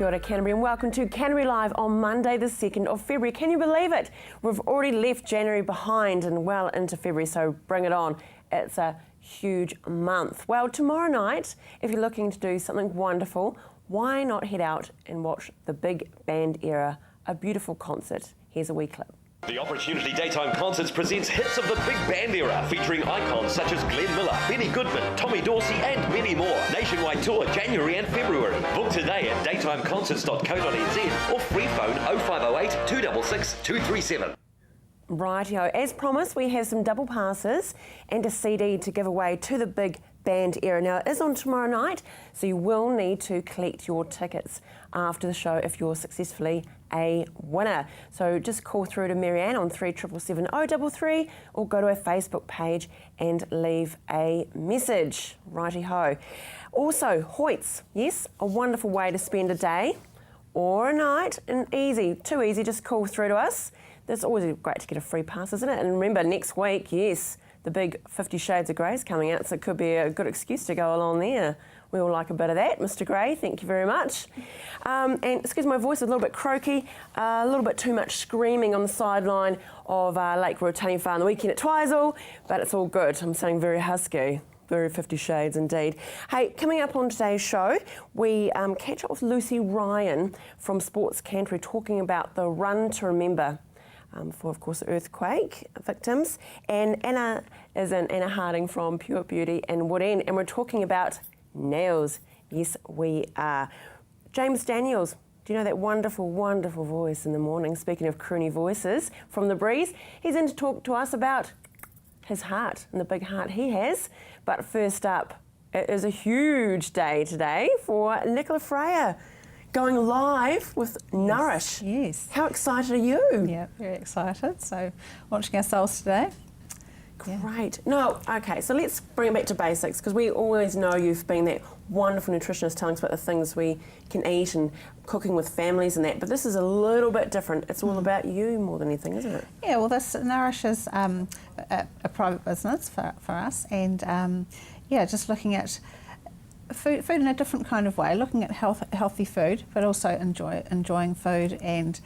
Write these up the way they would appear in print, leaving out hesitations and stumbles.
Kia ora, Canterbury, and welcome to Canterbury Live on Monday the 2nd of February. Can you believe it? We've already left January behind and well into February, so bring it on. It's a huge month. Well, tomorrow night, if you're looking to do something wonderful, why not head out and watch the Big Band Era, a beautiful concert. Here's a wee clip. The Opportunity Daytime Concerts presents hits of the Big Band Era, featuring icons such as Glenn Miller, Benny Goodman, Tommy Dorsey and many more. Nationwide tour January and February. Book today at daytimeconcerts.co.nz or free phone 0508 266 237. Rightio, as promised, we have some double passes and a CD to give away to the Big Band Era. Now, it is on tomorrow night, so you will need to collect your tickets after the show if you're successfully a winner. So just call through to Marianne on 3777 033 or go to our Facebook page and leave a message. Righty-ho. Also, Hoyts, yes, a wonderful way to spend a day or a night, and easy, too easy, just call through to us. It's always great to get a free pass, isn't it? And remember, next week, yes, the big 50 Shades of Grey's coming out, so it could be a good excuse to go along there. We all like a bit of that. Mr. Grey, thank you very much. And excuse my voice, a little bit croaky, a little bit too much screaming on the sideline of Lake Ruatani Farm on the weekend at Twizel, but it's all good. I'm sounding very husky. Very 50 Shades indeed. Hey, coming up on today's show, we catch up with Lucy Ryan from Sports Canterbury talking about the Run to Remember. For, of course, earthquake victims. And Anna is Anna Harding from Pure Beauty and Wood End, and we're talking about nails. Yes, we are. James Daniels, do you know that wonderful, wonderful voice in the morning? Speaking of croony voices from the breeze, he's in to talk to us about his heart and the big heart he has. But first up, it is a huge day today for Nicola Freya, going live with Nourish. Yes. How excited are you? Yeah, very excited. So, launching ourselves today. Great. Yeah. No, okay, so let's bring it back to basics, because we always know you've been that wonderful nutritionist telling us about the things we can eat and cooking with families and that, but this is a little bit different. It's all about you more than anything, isn't it? Yeah, well, this Nourish is a private business for us, and yeah, just looking at food in a different kind of way, looking at healthy food, but also enjoying food and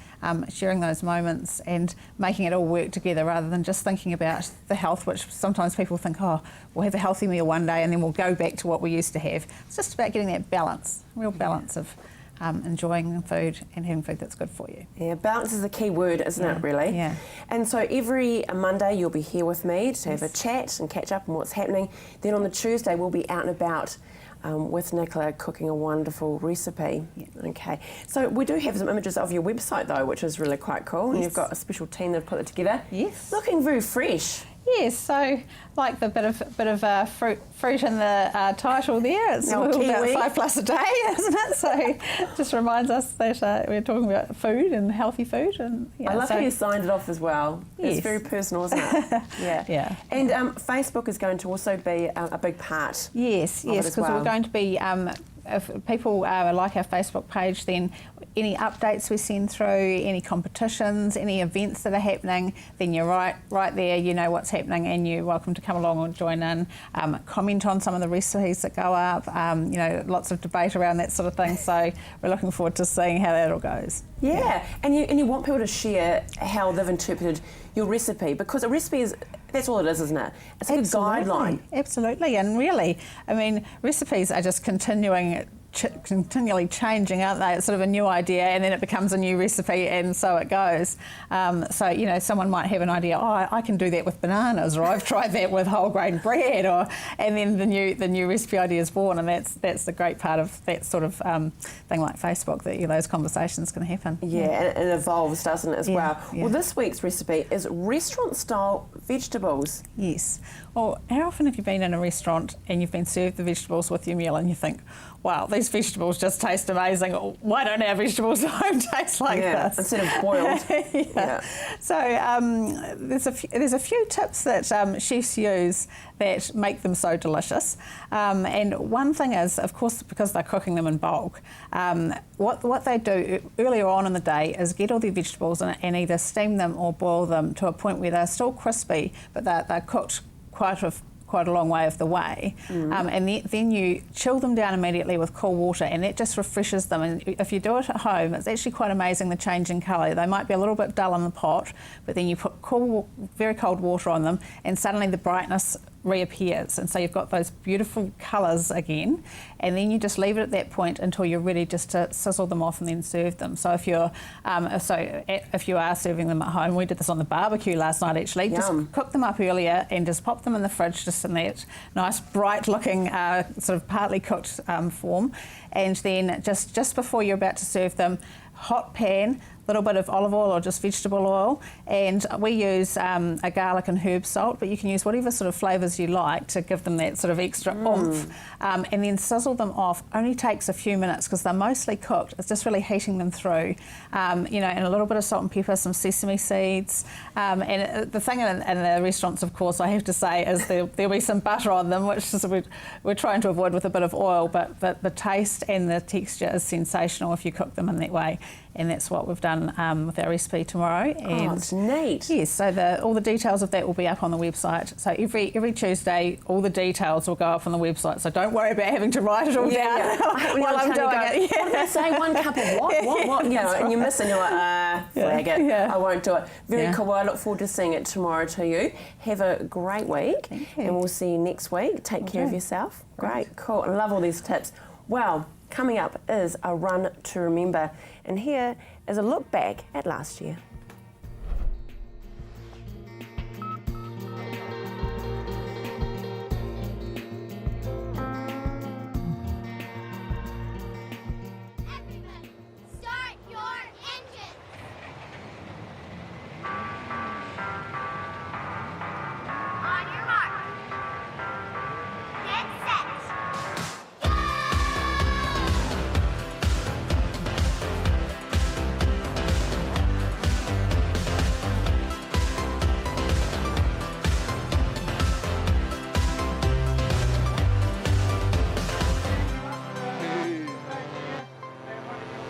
sharing those moments and making it all work together rather than just thinking about the health, which sometimes people think, oh, we'll have a healthy meal one day and then we'll go back to what we used to have. It's just about getting that balance, real balance of enjoying food and having food that's good for you. Yeah, balance is the key word, isn't it, really? Yeah. And so every Monday you'll be here with me to have a chat and catch up on what's happening. Then on the Tuesday we'll be out and about with Nicola cooking a wonderful recipe. Yeah. Okay, so we do have some images of your website though, which is really quite cool. And Yes. you've got a special team that put it together. Yes. Looking very fresh. Yes, so like the bit of fruit in the title there, it's all about 5+ a day, isn't it? So it just reminds us that we're talking about food and healthy food. And yeah, I love how you signed it off as well. Yes. It's very personal, isn't it? Yeah. Yeah. And Facebook is going to also be a big part. Yes, because well. we're going to be, if people like our Facebook page, then any updates we send through, any competitions, any events that are happening, then you're right there, you know what's happening and you're welcome to come along and join in, comment on some of the recipes that go up, you know, lots of debate around that sort of thing, so we're looking forward to seeing how that all goes. Yeah. And you want people to share how they've interpreted your recipe, because a recipe is, that's all it is, isn't it? It's like a guideline. Absolutely, and really, I mean, recipes are just continually changing, aren't they? It's sort of a new idea and then it becomes a new recipe, and so it goes. So, you know, someone might have an idea, oh, I can do that with bananas, or I've tried that with whole grain bread, and then the new recipe idea is born, and that's the great part of that sort of thing like Facebook, that those conversations can happen. Yeah, and it evolves, doesn't it, as well? Yeah. Well, this week's recipe is restaurant-style vegetables. Yes. Well, how often have you been in a restaurant and you've been served the vegetables with your meal and you think, wow, these vegetables just taste amazing. Why don't our vegetables at home taste like this? Instead of boiled. Yeah. So there's a few tips that chefs use that make them so delicious. And one thing is, of course, because they're cooking them in bulk, what they do earlier on in the day is get all their vegetables and either steam them or boil them to a point where they're still crispy, but they're cooked quite quite a long way of the way, and then you chill them down immediately with cool water, and that just refreshes them. And if you do it at home, it's actually quite amazing the change in colour. They might be a little bit dull in the pot, but then you put cool, very cold water on them, and suddenly the brightness reappears, and so you've got those beautiful colours again, and then you just leave it at that point until you're ready just to sizzle them off and then serve them. So if you're if you are serving them at home, we did this on the barbecue last night actually. Just cook them up earlier and just pop them in the fridge just in that nice bright looking sort of partly cooked form, and then just before you're about to serve them, hot pan, little bit of olive oil or just vegetable oil, and we use a garlic and herb salt, but you can use whatever sort of flavours you like to give them that sort of extra oomph, and then sizzle them off. Only takes a few minutes because they're mostly cooked. It's just really heating them through, you know, and a little bit of salt and pepper, some sesame seeds, and the thing in the restaurants, of course, I have to say, is there'll be some butter on them, which is we're trying to avoid with a bit of oil, but the taste and the texture is sensational if you cook them in that way. And that's what we've done with our recipe tomorrow. And it's neat. Yes, so all the details of that will be up on the website. So every Tuesday, all the details will go up on the website. So don't worry about having to write it all down while I'm doing it. What did they say? 1 cup of what? You know, and you're missing. You're like, flag it. Yeah. I won't do it. Very cool. Well, I look forward to seeing it tomorrow to you. Have a great week, and we'll see you next week. Take care of yourself. Great, cool. I love all these tips. Well, coming up is a run to remember, and here is a look back at last year. Everybody, start your engine! On your mark. Get set. Go!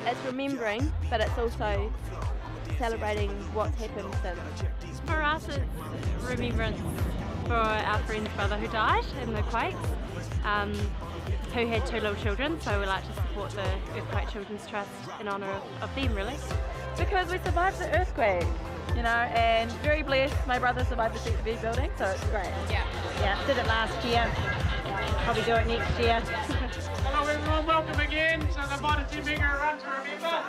It's remembering, but it's also celebrating what's happened since. For us, it's remembrance for our friend's brother who died in the quakes, who had 2 little children, so we like to support the Earthquake Children's Trust in honour of them, really. Because we survived the earthquake, you know, and very blessed. My brother survived the CTV building, so it's great. Yeah, did it last year. Probably do it next year. Hello everyone, welcome again to the Modesty Bigger Run to Remember.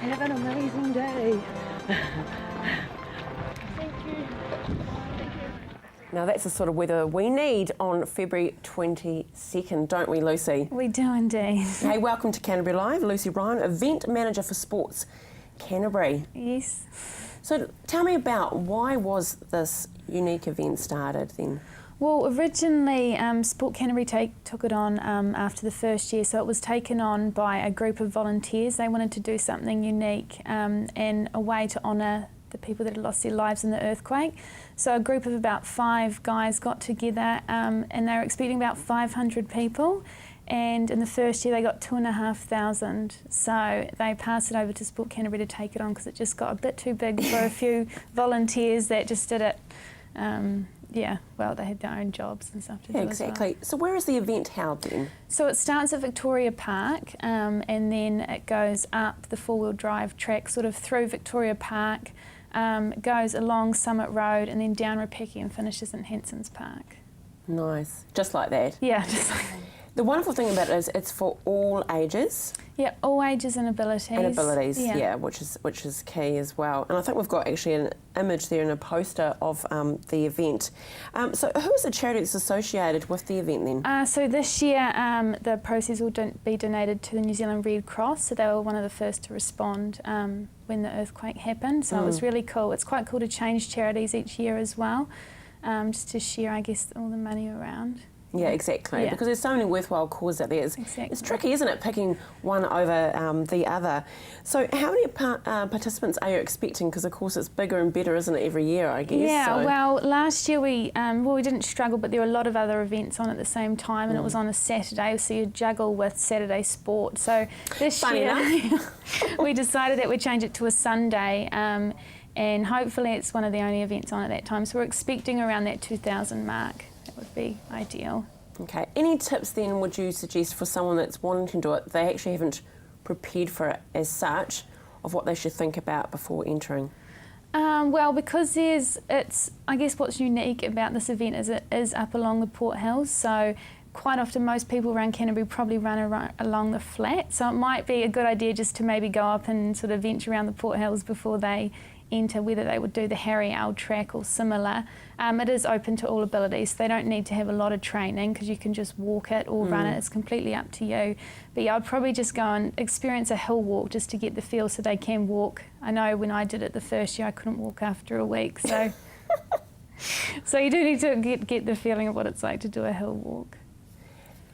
Have an amazing day. Now that's the sort of weather we need on February 22nd, don't we, Lucy? We do indeed. Hey, welcome to Canterbury Live. Lucy Ryan, Event Manager for Sports, Canterbury. Yes. So tell me about why was this unique event started then? Well, originally Sport Canterbury took it on after the first year, so it was taken on by a group of volunteers. They wanted to do something unique and a way to honour the people that had lost their lives in the earthquake. So a group of about 5 guys got together and they were expecting about 500 people. And in the first year they got 2,500, so they passed it over to Sport Canterbury to take it on because it just got a bit too big for a few volunteers that just did it. Yeah, well, they had their own jobs and stuff to do exactly. as well. So where is the event held then? So it starts at Victoria Park and then it goes up the 4-wheel drive track sort of through Victoria Park, goes along Summit Road and then down Rapeki and finishes in Hanson's Park. Nice. Just like that? Yeah, just like that. The wonderful thing about it is it's for all ages. Yeah, all ages and abilities. And abilities, yeah, which is key as well. And I think we've got actually an image there and a poster of the event. So who is the charity that's associated with the event then? So this year the proceeds will be donated to the New Zealand Red Cross, so they were one of the first to respond when the earthquake happened, so it was really cool. It's quite cool to change charities each year as well. just to share, I guess, all the money around. Yeah, exactly. Yeah. Because there's so many worthwhile causes out there. It's tricky, isn't it, picking one over the other. So how many participants are you expecting? Because, of course, it's bigger and better, isn't it, every year, I guess? Yeah, so. well, last year we didn't struggle, but there were a lot of other events on at the same time, and it was on a Saturday, so you juggle with Saturday sport. So this year we decided that we'd change it to a Sunday, and hopefully it's one of the only events on at that time. So we're expecting around that 2,000 mark. That would be ideal. Okay. Any tips then would you suggest for someone that's wanting to do it, they actually haven't prepared for it as such, of what they should think about before entering? Well, because I guess what's unique about this event is it is up along the Port Hills, so quite often most people around Canterbury probably run along the flat, so it might be a good idea just to maybe go up and sort of venture around the Port Hills before they enter, whether they would do the Harry Owl track or similar. It is open to all abilities, so they don't need to have a lot of training because you can just walk it or run it. It's completely up to you. But yeah, I'd probably just go and experience a hill walk just to get the feel so they can walk. I know when I did it the first year I couldn't walk after a week, so so you do need to get the feeling of what it's like to do a hill walk.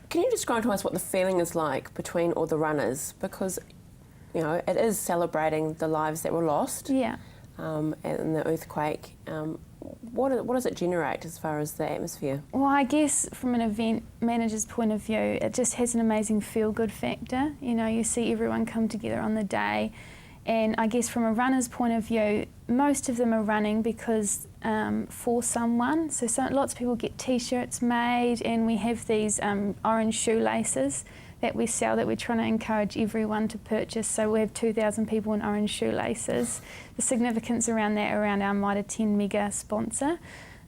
Can you describe to us what the feeling is like between all the runners? Because, you know, it is celebrating the lives that were lost. Yeah. And the earthquake. What does it generate as far as the atmosphere? Well, I guess from an event manager's point of view, it just has an amazing feel-good factor. You know, you see everyone come together on the day, and I guess from a runner's point of view, most of them are running because for someone. So lots of people get T-shirts made, and we have these orange shoelaces that we sell that we're trying to encourage everyone to purchase. So we have 2,000 people in orange shoelaces. The significance around that, around our Mitre 10 mega sponsor,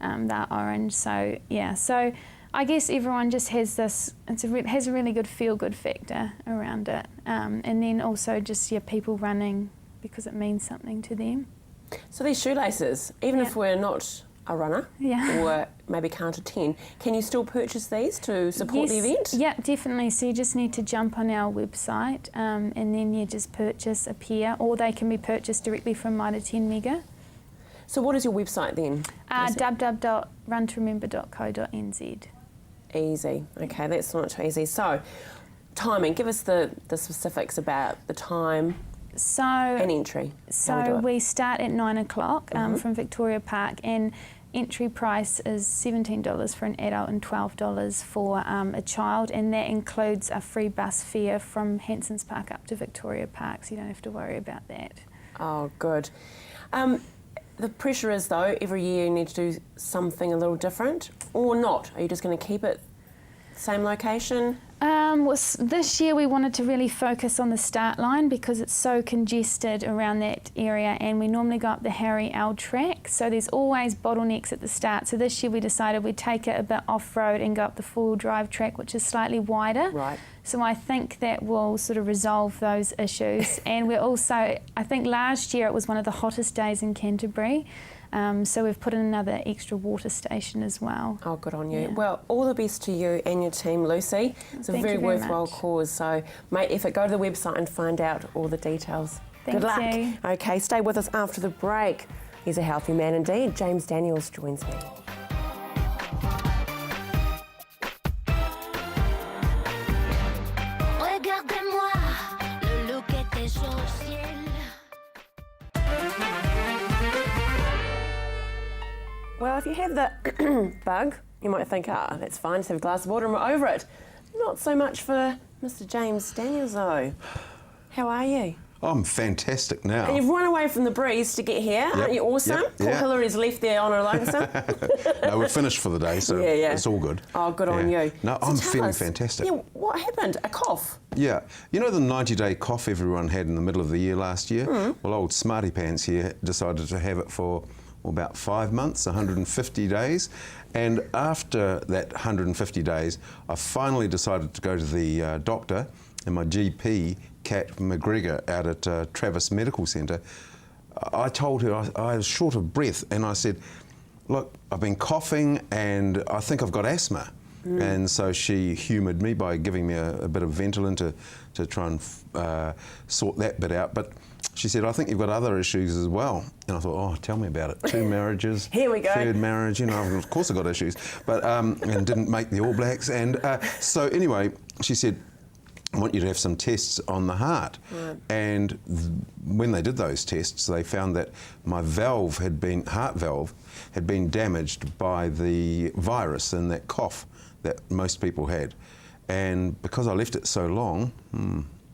they're orange. So yeah, so I guess everyone just has this, has a really good feel-good factor around it. And then also just people running because it means something to them. So these shoelaces, even if we're not a runner or maybe can't attend, can you still purchase these to support the event? Yeah, definitely. So you just need to jump on our website and then you just purchase a pair, or they can be purchased directly from Mitre 10 Mega. So what is your website then? www.runtoremember.co.nz. Easy. Okay, that's not too easy. So timing, give us the specifics about the time. And entry. So we start at 9 o'clock from Victoria Park, and entry price is $17 for an adult and $12 for a child, and that includes a free bus fare from Hanson's Park up to Victoria Park, so you don't have to worry about that. Oh, good. The pressure is, though, every year you need to do something a little different, or not? Are you just going to keep it same location? This year we wanted to really focus on the start line because it's so congested around that area, and we normally go up the Harry Owl track, so there's always bottlenecks at the start. So this year we decided we'd take it a bit off-road and go up the four-wheel drive track, which is slightly wider. Right. So I think that will sort of resolve those issues. And we're also, I think last year it was one of the hottest days in Canterbury. So we've put in another extra water station as well. Oh, good on you. Yeah. Well, all the best to you and your team, Lucy. It's a very worthwhile cause, so make effort. Go to the website and find out all the details. Good luck. Thank you. Okay, stay with us after the break. He's a healthy man indeed. James Daniels joins me. Well, if you have the bug, you might think, that's fine, just have a glass of water and we're over it. Not so much for Mr. James Daniels, though. How are you? I'm fantastic now. And you've run away from the breeze to get here, aren't you awesome? Poor Hillary's left there on her lonesome. No, we're finished for the day, so it's all good. Oh, good on you. No, so I'm feeling fantastic. Yeah, what happened? A cough? Yeah. You know the 90-day cough everyone had in the middle of the year last year? Well, old Smarty Pants here decided to have it for about 5 months, 150 days. And after that 150 days, I finally decided to go to the doctor, and my GP, Kat McGregor, out at Travis Medical Centre, I told her I was short of breath, and I said, look, I've been coughing and I think I've got asthma. And so she humoured me by giving me a bit of Ventolin to try and sort that bit out. But she said, I think you've got other issues as well. And I thought, oh, tell me about it. 2 marriages. Here we go. 3rd marriage, you know, of course I've got issues. But, and didn't make the All Blacks. And so anyway, she said, I want you to have some tests on the heart. Right. And when they did those tests, they found that my heart valve had been damaged by the virus and that cough that most people had. And because I left it so long,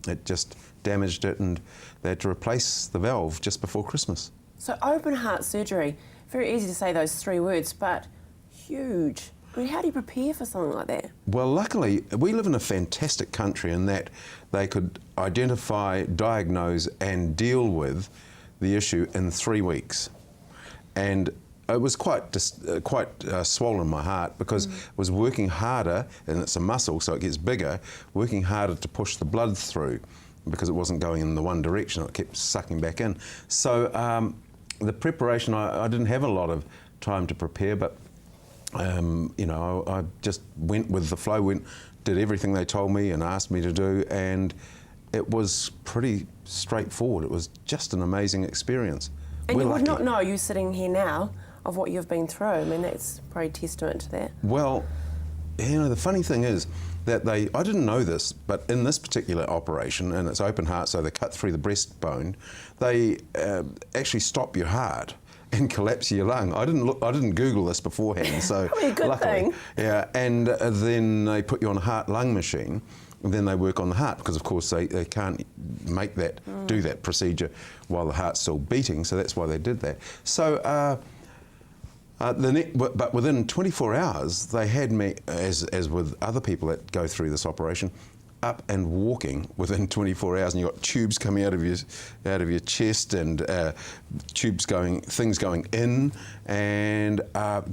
it just damaged it, and they had to replace the valve just before Christmas. So open heart surgery, very easy to say those 3 words, but huge. I mean, how do you prepare for something like that? Well, luckily, we live in a fantastic country in that they could identify, diagnose and deal with the issue in 3 weeks. And it was quite swollen, my heart, because it was working harder, and it's a muscle, so it gets bigger, working harder to push the blood through because it wasn't going in the one direction, it kept sucking back in. So the preparation, I didn't have a lot of time to prepare, but you know, I just went with the flow, did everything they told me and asked me to do, and it was pretty straightforward. It was just an amazing experience. And We're you would lucky. not know, you sitting here now, of what you've been through. I mean, that's probably testament to that. Well, you know, the funny thing is that I didn't know this, but in this particular operation, and it's open heart, so they cut through the breastbone, they actually stop your heart and collapse your lung. I didn't Google this beforehand, so Probably a good luckily, thing. yeah. And then they put you on a heart-lung machine, and then they work on the heart because, of course, they can't make that do that procedure while the heart's still beating. So that's why they did that. So. But within 24 hours, they had me, as with other people that go through this operation, up and walking within 24 hours, and you've got tubes coming out of your chest, and things going in, and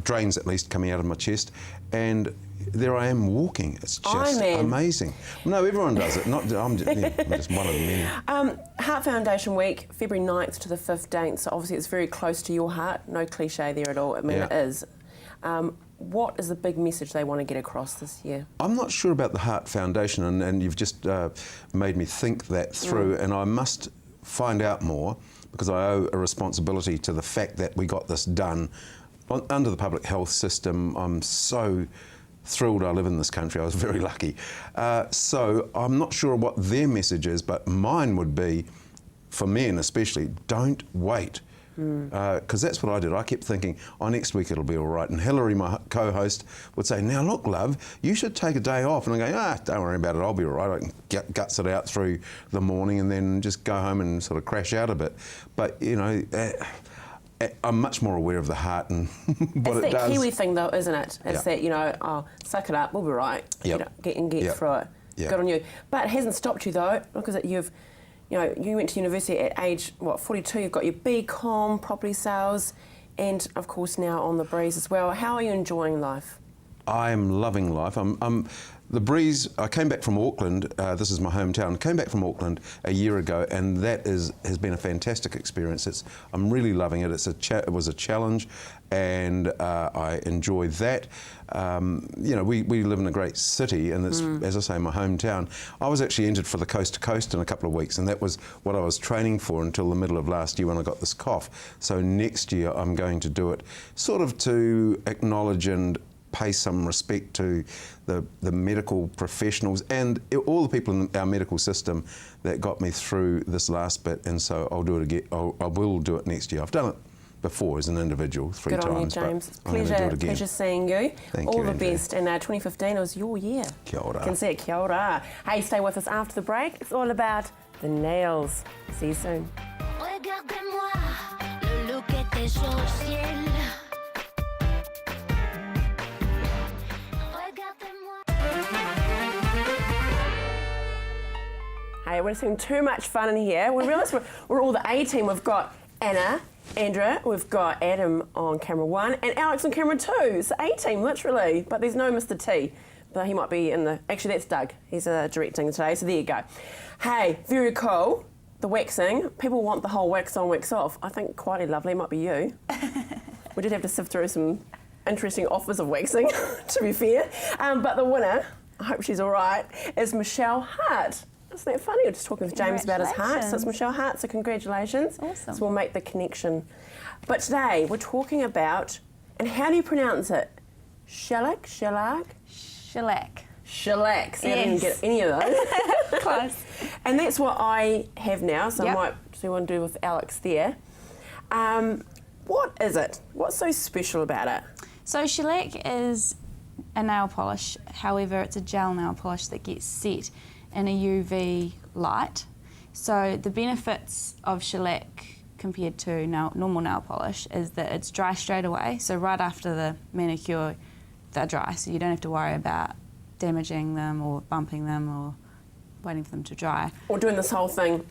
drains at least coming out of my chest, and there I am walking. It's just amazing. No, everyone does it. I'm just one of the many. Heart Foundation Week, February 9th to the 15th, so obviously it's very close to your heart. No cliche there at all. I mean, it is. What is the big message they want to get across this year? I'm not sure about the Heart Foundation, and you've just made me think that through, and I must find out more because I owe a responsibility to the fact that we got this done under the public health system. I'm so thrilled I live in this country. I was very lucky. So I'm not sure what their message is, but mine would be, for men especially, don't wait. Because that's what I did. I kept thinking, next week it'll be all right. And Hillary, my co-host, would say, now look, love, you should take a day off. And I go, don't worry about it, I'll be all right. I can guts it out through the morning and then just go home and sort of crash out a bit. But, you know, I'm much more aware of the heart and what it does. It's that Kiwi thing, though, isn't it? It's that, you know, suck it up, we'll be right. Yep. Get through it. Yep. Good on you. But it hasn't stopped you, though, because you went to university at age, 42, you've got your BCom, property sales, and, of course, now on the breeze as well. How are you enjoying life? I'm loving life. The breeze, I came back from Auckland, this is my hometown, came back from Auckland a year ago, and that has been a fantastic experience. I'm really loving it. It was a challenge, and I enjoy that. You know, we live in a great city, and it's, as I say, my hometown. I was actually entered for the Coast to Coast in a couple of weeks, and that was what I was training for until the middle of last year when I got this cough. So next year I'm going to do it sort of to acknowledge and pay some respect to the medical professionals and all the people in our medical system that got me through this last bit, and so I'll do it again. I will do it next year. I've done it before as an individual 3 times. Good on you, James. But I'm going to do it again. Pleasure seeing you. Thank all you, the Andrea. best. And 2015 was your year. Kia ora. Can see it. Kia ora. Hey, stay with us after the break. It's all about the nails. See you soon. Regardez-moi, le look était chaud au ciel. Hey, we're just having too much fun in here. We realise we're all the A team. We've got Anna, Andrea, we've got Adam on camera 1 and Alex on camera 2. It's the A team, literally. But there's no Mr. T. But he might be in the... Actually, that's Doug. He's directing today, so there you go. Hey, very cool. The waxing. People want the whole wax on, wax off. I think quite lovely. It might be you. We did have to sift through some interesting offers of waxing, to be fair. But the winner, I hope she's all right, is Michelle Hart. Isn't that funny? We're just talking with James about his heart. So it's Michelle Hart, so congratulations. Awesome. So we'll make the connection. But today we're talking about, and how do you pronounce it? Shellac? Shellac. Shellac. See, I didn't get any of those. Close. And that's what I have now, so I might see what I do with Alex there. What is it? What's so special about it? So shellac is a nail polish, however it's a gel nail polish that gets set in a UV light. So the benefits of shellac compared to normal nail polish is that it's dry straight away, so right after the manicure they're dry, so you don't have to worry about damaging them or bumping them or waiting for them to dry. Or doing this whole thing,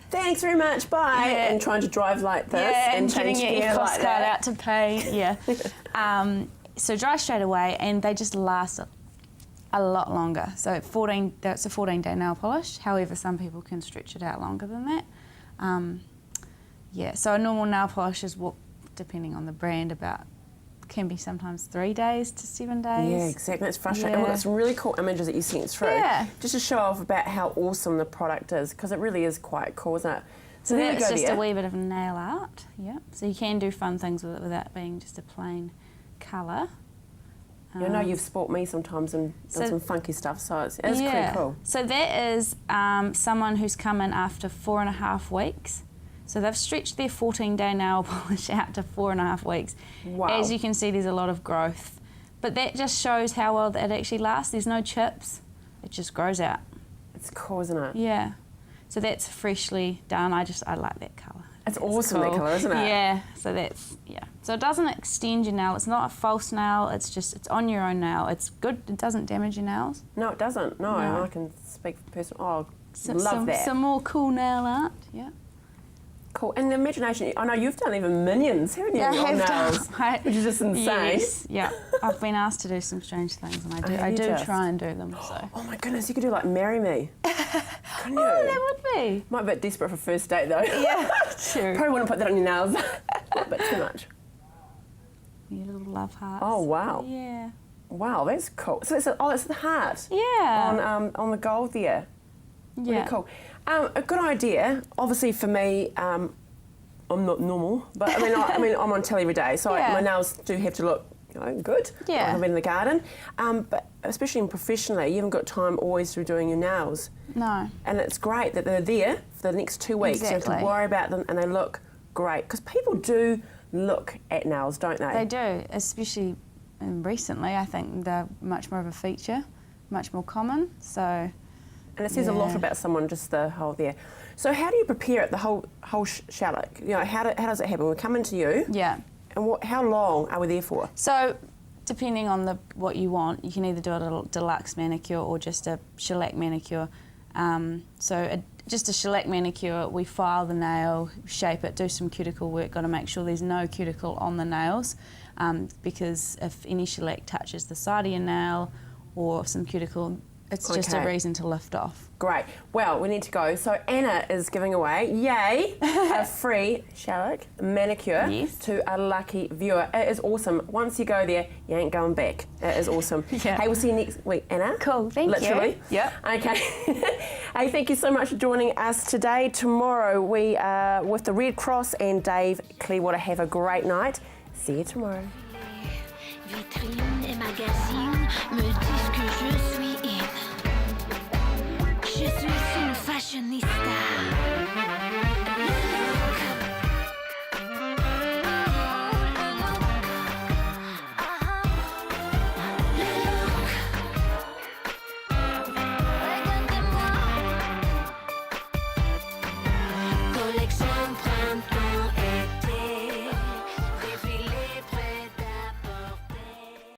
thanks very much, bye, and trying to drive like this and change getting your gear EFTPOS like card that. out to pay, so dry straight away, and they just last a lot longer. So that's a 14-day nail polish, however some people can stretch it out longer than that. So a normal nail polish is, depending on the brand, can be sometimes 3 days to 7 days. Yeah, exactly. It's frustrating. And we've got some really cool images that you sent through, just to show off about how awesome the product is, because it really is quite cool, isn't it? So that's just a wee bit of nail art. So you can do fun things with it without being just a plain colour. I know you've sport me sometimes and done some funky stuff, so it's pretty cool. So that is someone who's come in after 4.5 weeks. So they've stretched their 14-day nail polish out to 4.5 weeks. Wow. As you can see, there's a lot of growth. But that just shows how well it actually lasts. There's no chips. It just grows out. It's cool, isn't it? Yeah. So that's freshly done. I like that colour. It's awesome, cool. that colour, isn't it? Yeah. So So it doesn't extend your nail. It's not a false nail. It's on your own nail. It's good. It doesn't damage your nails. No, it doesn't. No. I can speak for person. Oh, love that. Some more cool nail art. Yeah. Cool. And the imagination, I know you've done even minions, haven't you? Yeah, I have nails, done. Which is just insane. Yes, yeah. I've been asked to do some strange things, and I do try and do them. So. Oh my goodness, you could do like Marry Me. Couldn't you? Oh, that would be. Might be a bit desperate for a first date though. Yeah, true. Probably wouldn't put that on your nails. A bit too much. Your little love hearts. Oh wow. Yeah. Wow, that's cool. So it's the heart. Yeah. On the gold there. Yeah. Really cool. A good idea. Obviously, for me, I'm not normal, but I mean, I'm on telly every day, so my nails do have to look, good. Yeah. I've been in the garden, but especially professionally, you haven't got time always to be doing your nails. No. And it's great that they're there for the next 2 weeks. Exactly. You don't have to worry about them, and they look great because people do look at nails, don't they? They do, especially recently. I think they're much more of a feature, much more common. So. And it says a lot about someone, just the whole there. So how do you prepare it, the whole shellac? How does it happen? We come into you. Yeah. And how long are we there for? So, depending on what you want, you can either do a deluxe manicure or just a shellac manicure. Just a shellac manicure, we file the nail, shape it, do some cuticle work. Got to make sure there's no cuticle on the nails, because if any shellac touches the side of your nail or some cuticle, it's just a reason to lift off. Great. Well, we need to go. So Anna is giving away, yay, a free shellac manicure to a lucky viewer. It is awesome. Once you go there, you ain't going back. It is awesome. Yeah. Hey, we'll see you next week, Anna. Cool, thank you. Literally. Yep. Okay. Hey, thank you so much for joining us today. Tomorrow we are with the Red Cross and Dave Clearwater. Have a great night. See you tomorrow. Vitrines et magazines me disent que je suis in. Je suis une fashionista.